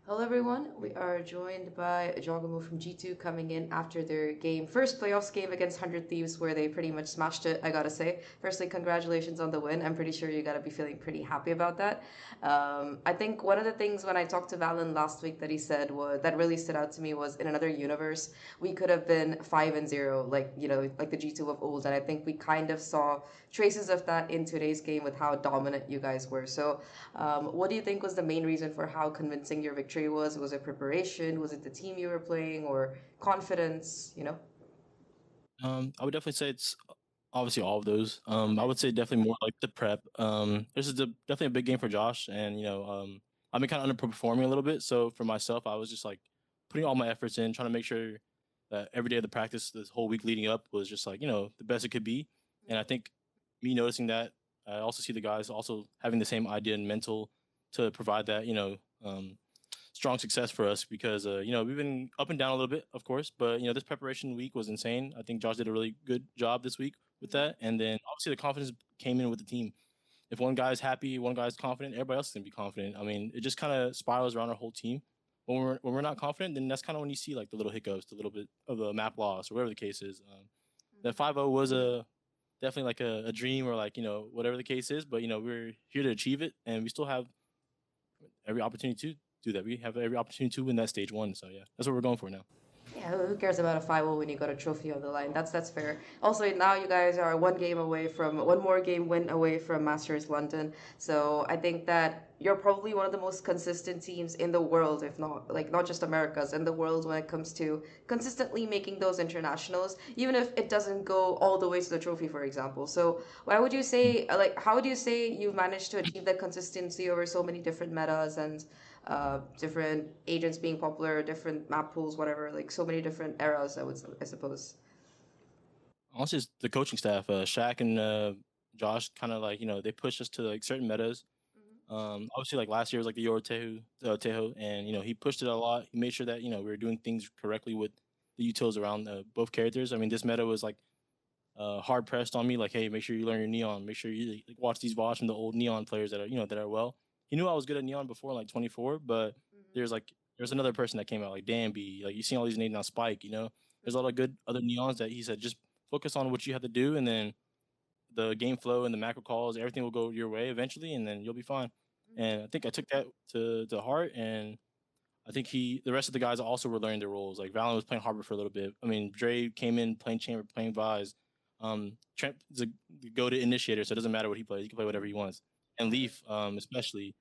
Hello, everyone. We are joined by jawgemo from G2 coming in after their first playoffs game against 100 Thieves, where they pretty much smashed it, I gotta say. Firstly, congratulations on the win. I'm pretty sure you gotta be feeling pretty happy about that. I think one of the things when I talked to Valen last week that he said was that really stood out to me was in another universe, we could have been 5-0, like the G2 of old. And I think we kind of saw traces of that in today's game with how dominant you guys were. So, what do you think was the main reason for how convincing your victory was? Was it preparation? Was it the team you were playing or confidence? I would definitely say it's obviously all of those. I Okay. would say definitely more like the prep. This is definitely a big game for Josh, and I've been kind of underperforming a little bit. So for myself, I was just like putting all my efforts in, trying to make sure that every day of the practice, this whole week leading up, was just like the best it could be. And I think me noticing that, I also see the guys also having the same idea and mental to provide that strong success for us because we've been up and down a little bit, of course, but this preparation week was insane. I think Josh did a really good job this week with that, and then obviously the confidence came in with the team. If one guy's happy, one guy's confident, everybody else is gonna be confident. I mean, it just kind of spirals around our whole team. When we're not confident, then that's kind of when you see like the little hiccups, the little bit of a map loss, or whatever the case is. That 5-0 was a definitely like a dream, or like whatever the case is, but we're here to achieve it, and we still have every opportunity to do that. We have every opportunity to win that stage one. So yeah, that's what we're going for now. Yeah, who cares about a 5-0 when you got a trophy on the line? That's fair. Also, now you guys are one more game win away from Masters London. So I think that you're probably one of the most consistent teams in the world, if not like not just Americas, in the world when it comes to consistently making those internationals, even if it doesn't go all the way to the trophy, for example. So why would you say how would you say you've managed to achieve that consistency over so many different metas and different agents being popular, different map pools, whatever, like so many different eras, I suppose. Honestly, it's the coaching staff, Shaq and Josh, kind of like they pushed us to like certain metas. Obviously, like last year was like the Euro Tejo, and he pushed it a lot. He made sure that we were doing things correctly with the utils around both characters. I mean, this meta was like hard pressed on me, like, hey, make sure you learn your neon, make sure you like, watch these VODs from the old neon players that are that are well. He knew I was good at neon before, like 24, but there's another person that came out like Danby, like you see all these names now, Spike. There's a lot of good other neons that he said just focus on what you have to do, and then the game flow and the macro calls, everything will go your way eventually, and then you'll be fine. And I think I took that to heart, and I think the rest of the guys also were learning their roles. Like Valen was playing Harbor for a little bit. I mean, Dre came in playing Chamber, playing Vise. Trent is a go-to initiator, so it doesn't matter what he plays. He can play whatever he wants. And Leaf, especially,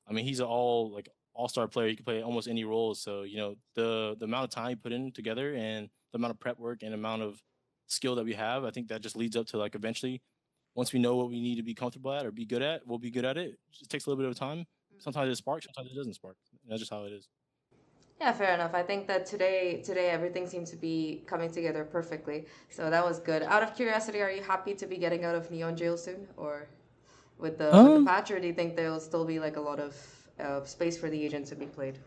I mean, he's an all-star player. He can play almost any role. So the amount of time he put in together, and the amount of prep work and amount of skill that we have, I think that just leads up to like eventually, once we know what we need to be comfortable at or be good at, we'll be good at it. It just takes a little bit of time. Sometimes it sparks, sometimes it doesn't spark. That's just how it is. Yeah, fair enough. I think that today everything seemed to be coming together perfectly. So that was good. Out of curiosity, are you happy to be getting out of Neon Jail soon, or with the Um, patch, or do you think there'll still be like a lot of space for the agent to be played?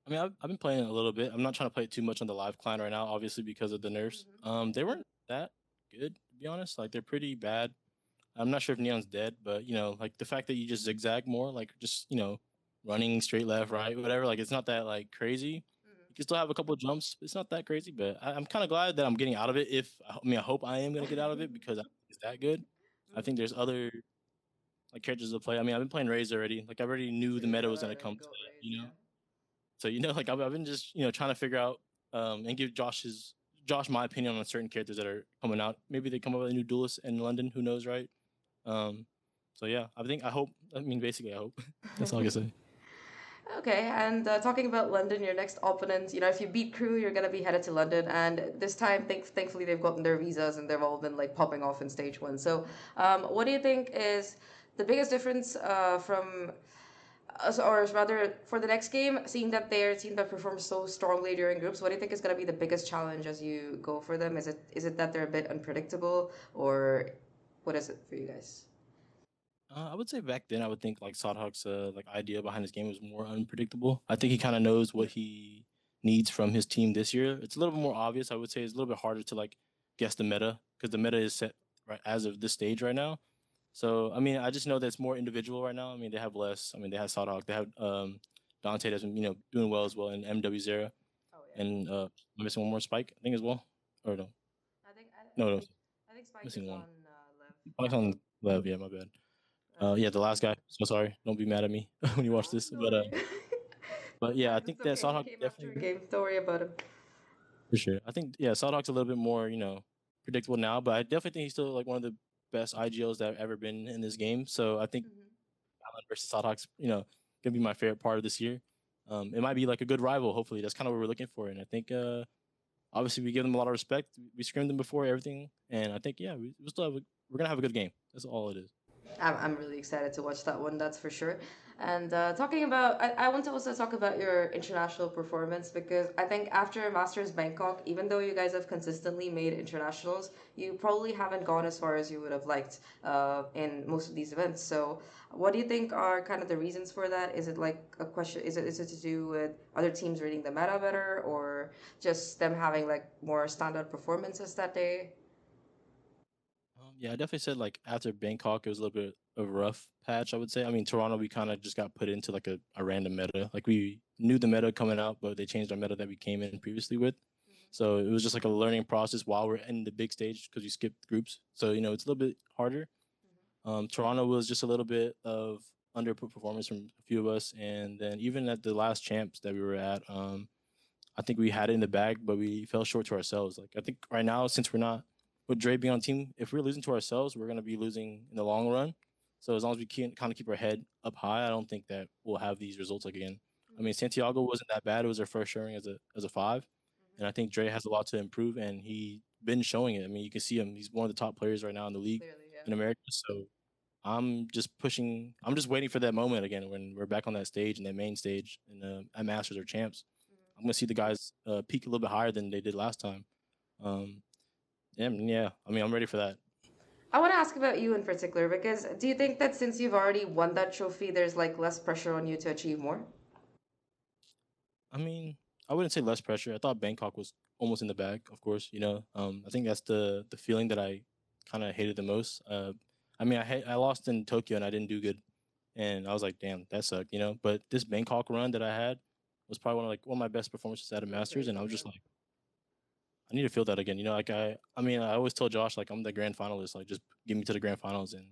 I mean, I've been playing a little bit. I'm not trying to play too much on the live client right now, obviously because of the nerfs. They weren't that good to be honest. Like they're pretty bad. I'm not sure if Neon's dead, but like the fact that you just zigzag more, like just running straight left, right, whatever. Like it's not that like crazy. You can still have a couple of jumps. It's not that crazy, but I'm kind of glad that I'm getting out of it. I hope I am gonna get out of it because I don't think it's that good. I think there's other like characters to play. I mean, I've been playing Raze already. Like I already knew So the you meta was gonna gotta come to go that. raise, yeah. So like I've been just trying to figure out and give Josh my opinion on certain characters that are coming out. Maybe they come up with a new duelist in London. Who knows, right? Um, so yeah, I hope. I mean, basically, I hope. That's all I can say. Okay, and talking about London, your next opponent, if you beat Crew, you're gonna be headed to London, and this time, thankfully, they've gotten their visas and they've all been like popping off in stage one. So, what do you think is the biggest difference from or rather for the next game, seeing that their team that performs so strongly during groups, what do you think is going to be the biggest challenge as you go for them? Is it that they're a bit unpredictable, or what is it for you guys? I would say back then, I would think like Sodhawk's like idea behind his game was more unpredictable. I think he kind of knows what he needs from his team this year. It's a little bit more obvious. I would say it's a little bit harder to like guess the meta because the meta is set right as of this stage right now. So I mean, I just know that it's more individual right now. I mean, they have less. I mean, they have Sodhawk. They have Dante has been doing well as well in MW0, Oh yeah. and I'm missing one more Spike I think as well, or no, I think no, I think Spike missing is one. on Live. Spike's on Lev, yeah, my bad. Uh, Yeah, the last guy. So sorry, don't be mad at me when you watch no, this, don't worry. but yeah, I It's think that okay. He Sawhawk came after a definitely game. Don't worry about him. for sure. I think yeah, Sawhawk's a little bit more predictable now, but I definitely think he's still like one of the best IGLs that have ever been in this game. So I think Hmm. Allen versus Sawhawks, gonna be my favorite part of this year. It might be like a good rival. Hopefully, that's kind of what we're looking for, and I think obviously we give them a lot of respect. We screamed them before everything, and I think yeah, we're gonna have a good game. That's all it is. I'm really excited to watch that one, that's for sure. And talking about, I want to also talk about your international performance because I think after Masters Bangkok, even though you guys have consistently made internationals, you probably haven't gone as far as you would have liked in most of these events. So, what do you think are kind of the reasons for that? Is it like a question? Is it to do with other teams reading the meta better, or just them having like more standout performances that day? Yeah, I definitely said like after Bangkok, it was a little bit of a rough patch. I would say. I mean, Toronto, we kind of just got put into like a random meta. Like we knew the meta coming out, but they changed our meta that we came in previously with. So it was just like a learning process while we're in the big stage because we skipped groups. So it's a little bit harder. Toronto was just a little bit of under performance from a few of us, and then even at the last champs that we were at, I think we had it in the bag, but we fell short to ourselves. Like I think right now, since we're not with Dre being on team, if we're losing to ourselves, we're gonna be losing in the long run. So as long as we can kind of keep our head up high, I don't think that we'll have these results again. I mean, Santiago wasn't that bad. It was our first showing as a five, and I think Dre has a lot to improve, and he been showing it. I mean, you can see him; he's one of the top players right now in the league Clearly, yeah. in America. So I'm just pushing. I'm just waiting for that moment again when we're back on that stage and that main stage and at Masters or Champs. I'm gonna see the guys peak a little bit higher than they did last time. Um, yeah. I mean, I'm ready for that. I want to ask about you in particular because do you think that since you've already won that trophy, there's like less pressure on you to achieve more? I mean, I wouldn't say less pressure. I thought Bangkok was almost in the bag. Of course, I think that's the feeling that I kind of hated the most. I mean, I lost in Tokyo and I didn't do good, and I was like, damn, that sucked. But this Bangkok run that I had was probably one of my best performances at a Really Masters, and I crazy, was yeah. just like, I need to feel that again. Like I mean, I always told Josh like I'm the grand finalist. Like just get me to the grand finals, and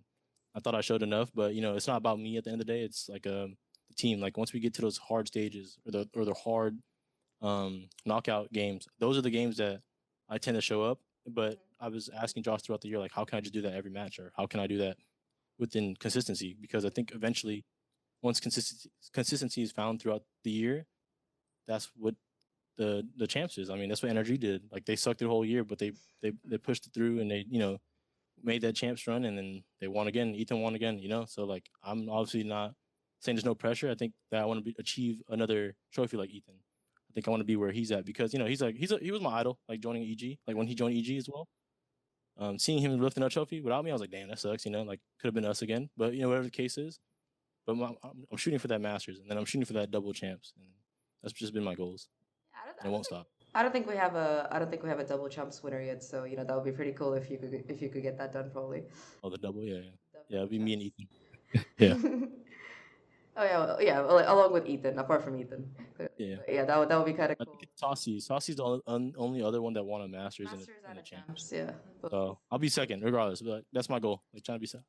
I thought I showed enough. But it's not about me at the end of the day. It's like the team. Like once we get to those hard stages or the hard knockout games, those are the games that I tend to show up. But Hmm. I was asking Josh throughout the year, like, how can I just do that every match, or how can I do that within consistency? Because I think eventually, once consistency is found throughout the year, that's what the champs is. I mean, that's what NRG did. Like they sucked the whole year, but they pushed it through and they made that champs run and then they won again. Ethan won again. So like I'm obviously not saying there's no pressure. I think that I want to achieve another trophy like Ethan. I think I want to be where he's at because he was my idol. Like joining EG, like when he joined EG as well. Seeing him lifting a trophy without me, I was like, damn, that sucks. Like could have been us again. But whatever the case is, but I'm shooting for that Masters and then I'm shooting for that double champs, and that's just been my goals, and it won't stop. I don't think we have a I don't think we have a double champs winner yet. So that would be pretty cool if you could get that done probably. Oh, the double, yeah, yeah, yeah. Double It'd be me and champs. Ethan. Yeah, Oh yeah, well, yeah. Well, along with Ethan, apart from Ethan, clearly. yeah. But yeah, that would be kind of I think cool. it's Saucy. Saucy's the only other one that won a Masters in Masters and the a champs. champs, yeah. Both. So I'll be second regardless. But that's my goal. Like trying to be second.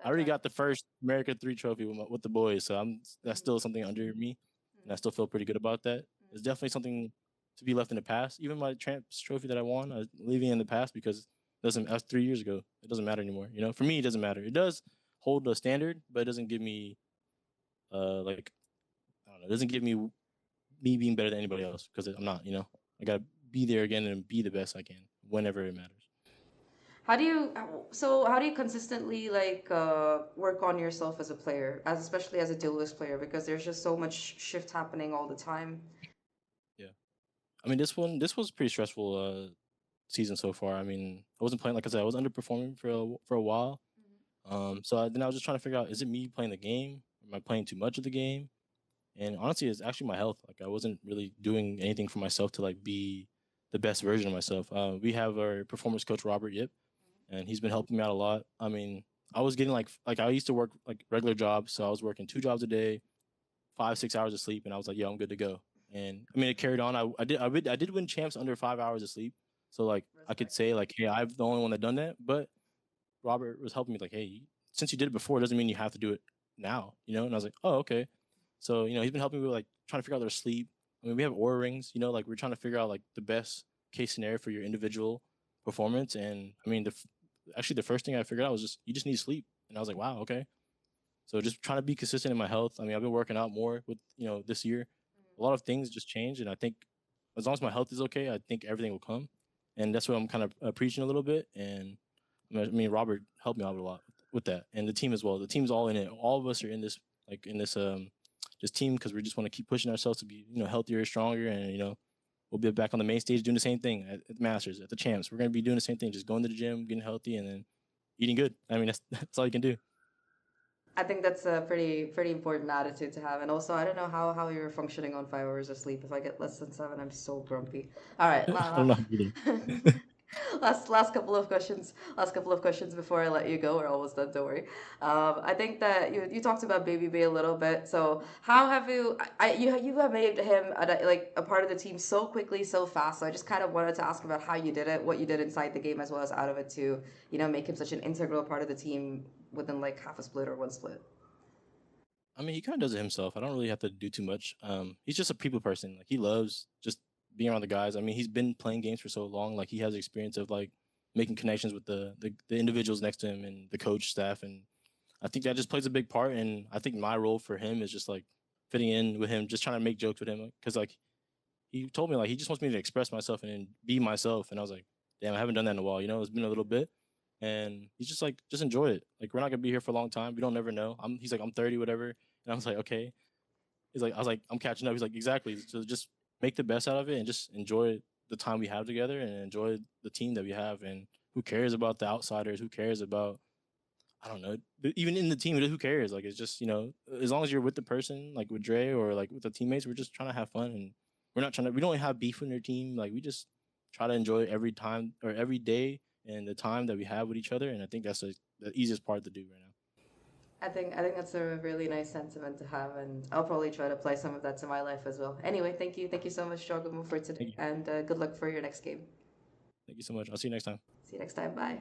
I already Try. got the first America 3 trophy with the boys, so that's Mhm. still something under me, and I still feel pretty good about that. It's definitely something to be left in the past. Even my champs trophy that I won, I was leaving in the past because that's 3 years ago. It doesn't matter anymore. For me, it doesn't matter. It does hold a standard, but it doesn't give me like I don't know. It doesn't give me being better than anybody else because I'm not. I gotta be there again and be the best I can whenever it matters. How do you consistently like work on yourself as a player, as especially as a duelist player, because there's just so much shift happening all the time. Yeah, I mean this was pretty stressful season so far. I mean I wasn't playing like I said I was underperforming for a while. Then I was just trying to figure out, is it me playing the game? Am I playing too much of the game? And honestly, it's actually my health. Like I wasn't really doing anything for myself to like be the best version of myself. We have our performance coach Robert Yip, and he's been helping me out a lot. I mean, I was getting like I used to work like regular jobs, so I was working 2 jobs a day, 5-6 hours of sleep, and I was like, yo, I'm good to go. And I mean, it carried on. I did win champs under 5 hours of sleep. So like I could Respect. say like, hey, I'm the only one that done that. But Robert was helping me like, hey, since you did it before, it doesn't mean you have to do it now, you know? And I was like, oh, okay. So, you know, he's been helping me with like trying to figure out their sleep. I mean, we have aura rings, you know, like we're trying to figure out like the best case scenario for your individual performance. And I mean, actually the first thing I figured out was just you just need sleep. And I was like, wow, okay. So just trying to be consistent in my health. I mean, I've been working out more with, you know, this year. A lot of things just changed, and I think as long as my health is okay, I think everything will come. And that's what I'm kind of preaching a little bit. And I mean, Robert helped me out a lot with that, and the team as well. The team's all in it. All of us are in this, like in this team because we just want to keep pushing ourselves to be, you know, healthier, stronger, and you know, we'll be back on the main stage doing the same thing at the Masters, at the Champs. We're gonna be doing the same thing, just going to the gym, getting healthy, and then eating good. I mean, that's all you can do. I think that's a pretty important attitude to have. And also, I don't know how you're functioning on 5 hours of sleep. If I get less than seven, I'm so grumpy. All right, I don't know either. last couple of questions. Last couple of questions before I let you go. We're almost done. Don't worry. I think that you talked about Babybay a little bit. So how have you have made him like a part of the team so quickly, so fast. So I just kind of wanted to ask about how you did it, what you did inside the game as well as out of it to make him such an integral part of the team within like half a split or one split. I mean, he kind of does it himself. I don't really have to do too much. He's just a people person. Like he loves just being around the guys. I mean, he's been playing games for so long. Like he has experience of like making connections with the individuals next to him and the coach staff. And I think that just plays a big part. And I think my role for him is just like fitting in with him, just trying to make jokes with him. Because like he told me like he just wants me to express myself and be myself. And I was like, damn, I haven't done that in a while. You know, it's been a little bit. And he's just like, just enjoy it. Like we're not gonna be here for a long time. We don't never know. He's like, I'm 30, whatever. And I was like, okay. I was like, I'm catching up. He's like, exactly. So just make the best out of it and just enjoy the time we have together and enjoy the team that we have. And who cares about the outsiders? Who cares about, I don't know, even in the team, who cares? Like, it's just, you know, as long as you're with the person, like with Dre or like with the teammates, we're just trying to have fun. And we don't have beef with their team. Like, we just try to enjoy every time or every day and the time that we have with each other. And I think that's the easiest part to do right now. I think that's a really nice sentiment to have, and I'll probably try to apply some of that to my life as well. Anyway, thank you so much, Jawgemo, for today, Thank you. and good luck for your next game. Thank you so much. I'll see you next time. See you next time. Bye.